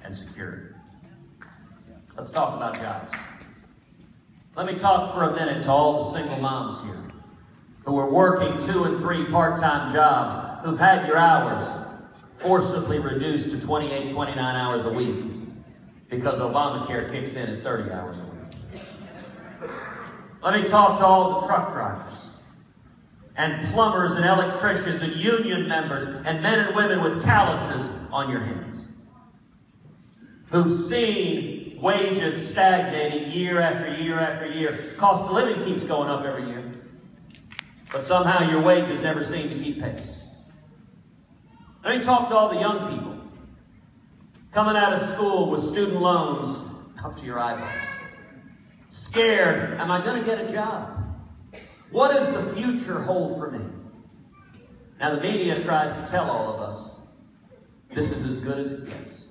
and security. Let's talk about jobs. Let me talk for a minute to all the single moms here who are working 2 and 3 part-time jobs, who've had your hours forcibly reduced to 28, 29 hours a week because Obamacare kicks in at 30 hours a week. Let me talk to all the truck drivers and plumbers and electricians and union members and men and women with calluses on your hands who've seen wages stagnating year after year after year. Cost of living keeps going up every year, but somehow your wages never seem to keep pace. Let me talk to all the young people coming out of school with student loans up to your eyeballs. Scared, am I going to get a job? What does the future hold for me? Now the media tries to tell all of us this is as good as it gets.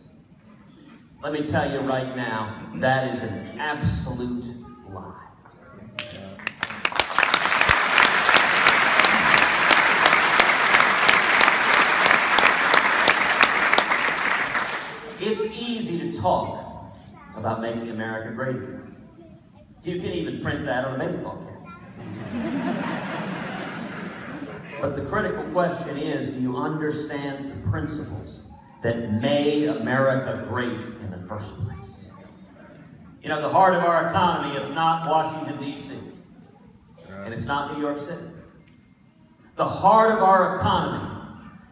Let me tell you right now, that is an absolute lie. It's easy to talk about making America great again. You can even print that on a baseball cap. But the critical question is, do you understand the principles that made America great in the first place? You know, the heart of our economy, it's not Washington, D.C. And it's not New York City. The heart of our economy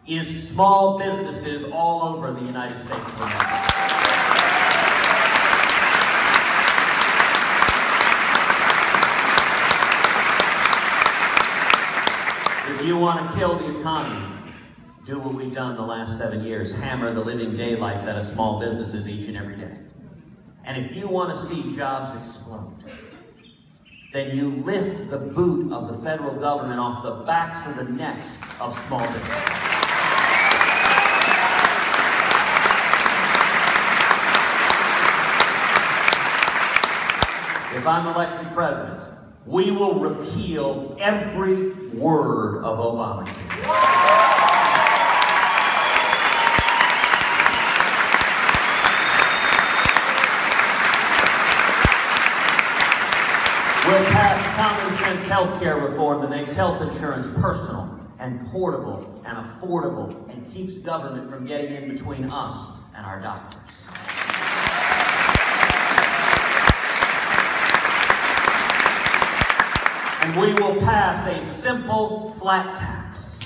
is small businesses all over the United States of America. If you want to kill the economy, do what we've done the last 7 years. Hammer the living daylights out of small businesses each and every day. And if you want to see jobs explode, then you lift the boot of the federal government off the backs and the necks of small businesses. If I'm elected president, we will repeal every word of Obamacare. We'll pass common sense health care reform that makes health insurance personal and portable and affordable and keeps government from getting in between us and our doctors. And we will pass a simple flat tax.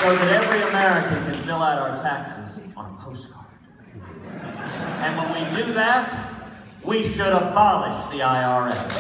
So that every American can fill out our taxes on a postcard. And when we do that, we should abolish the IRS.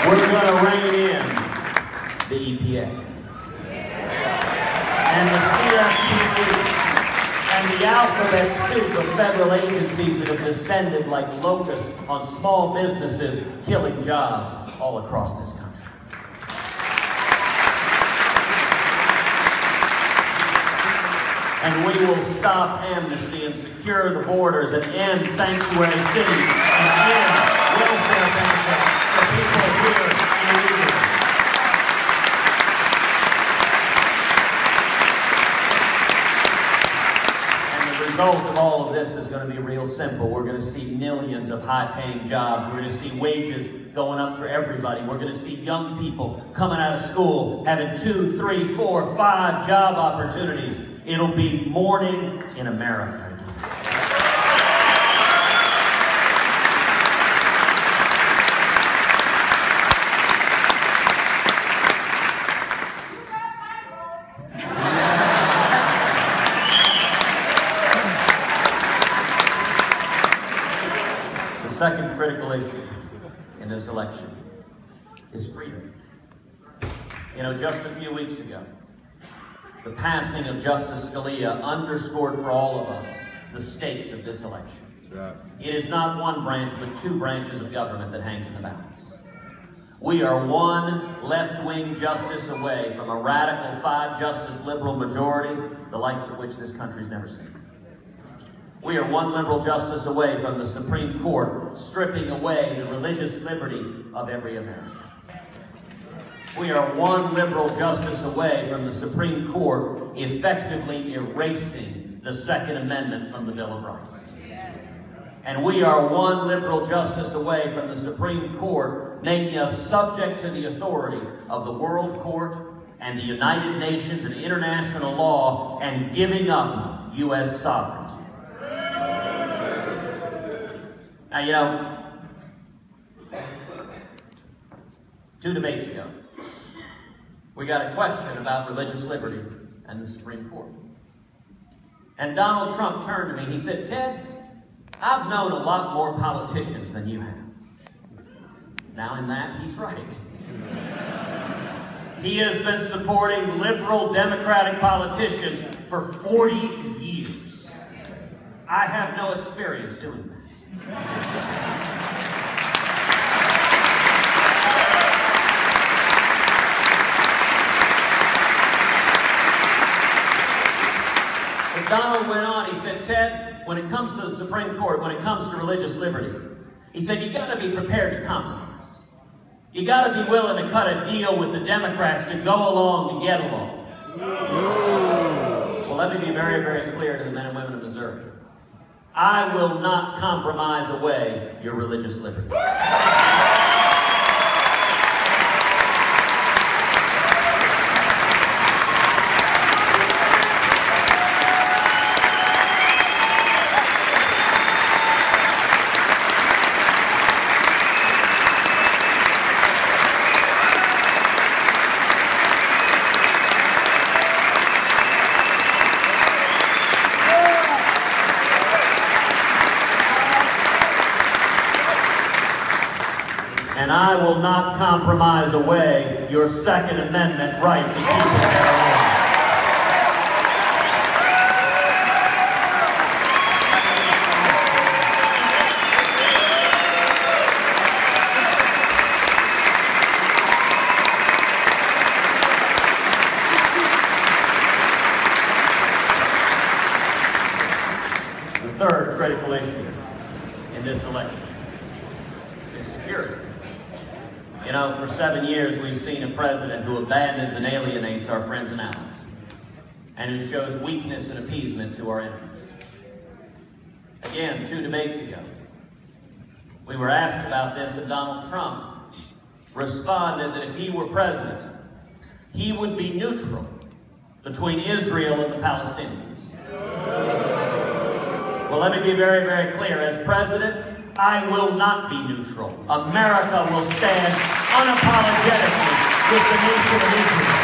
We're going to rein in the EPA and the CFPB and the alphabet soup of federal agencies that have descended like locusts on small businesses, killing jobs all across this country. And we will stop amnesty and secure the borders and end sanctuary cities and end welfare benefits for people here in the region. And the result of all of this is going to be real simple. We're going to see millions of high-paying jobs. We're going to see wages going up for everybody. We're going to see young people coming out of school having 2, 3, 4, 5 job opportunities. It'll be morning in America. The second critical issue in this election is freedom. You know, just a few weeks ago, the passing of Justice Scalia underscored for all of us the stakes of this election. It is not one branch, but two branches of government that hangs in the balance. We are one left-wing justice away from a radical 5-justice liberal majority, the likes of which this country's never seen. We are one liberal justice away from the Supreme Court stripping away the religious liberty of every American. We are one liberal justice away from the Supreme Court effectively erasing the Second Amendment from the Bill of Rights. And we are one liberal justice away from the Supreme Court making us subject to the authority of the World Court and the United Nations and international law and giving up U.S. sovereignty. Now, you know, 2 debates ago, we got a question about religious liberty and the Supreme Court. And Donald Trump turned to me, he said, "Ted, I've known a lot more politicians than you have." Now in that, he's right. He has been supporting liberal Democratic politicians for 40 years. I have no experience doing that. Donald went on, he said, "Ted, when it comes to the Supreme Court, when it comes to religious liberty," he said, "you got to be prepared to compromise. You got to be willing to cut a deal with the Democrats to go along to get along." Well, let me be very, very clear to the men and women of Missouri. I will not compromise away your religious liberty. And I will not compromise away your Second Amendment right to keep and bear arms. The third critical issue in this election is security. You know, for 7 years we've seen a president who abandons and alienates our friends and allies, and who shows weakness and appeasement to our enemies. Again, 2 debates ago, we were asked about this, and Donald Trump responded that if he were president, he would be neutral between Israel and the Palestinians. Well, let me be very, very clear. As president, I will not be neutral. America will stand unapologetically with the nation of Israel.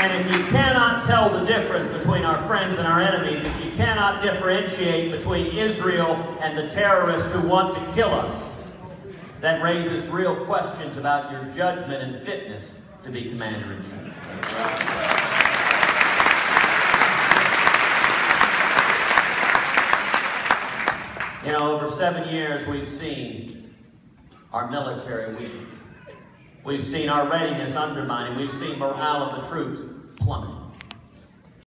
And if you cannot tell the difference between our friends and our enemies, if you cannot differentiate between Israel and the terrorists who want to kill us, that raises real questions about your judgment and fitness to be commander-in-chief. You know, over 7 years we've seen our military weaken. We've seen our readiness undermined. We've seen morale of the troops plummet.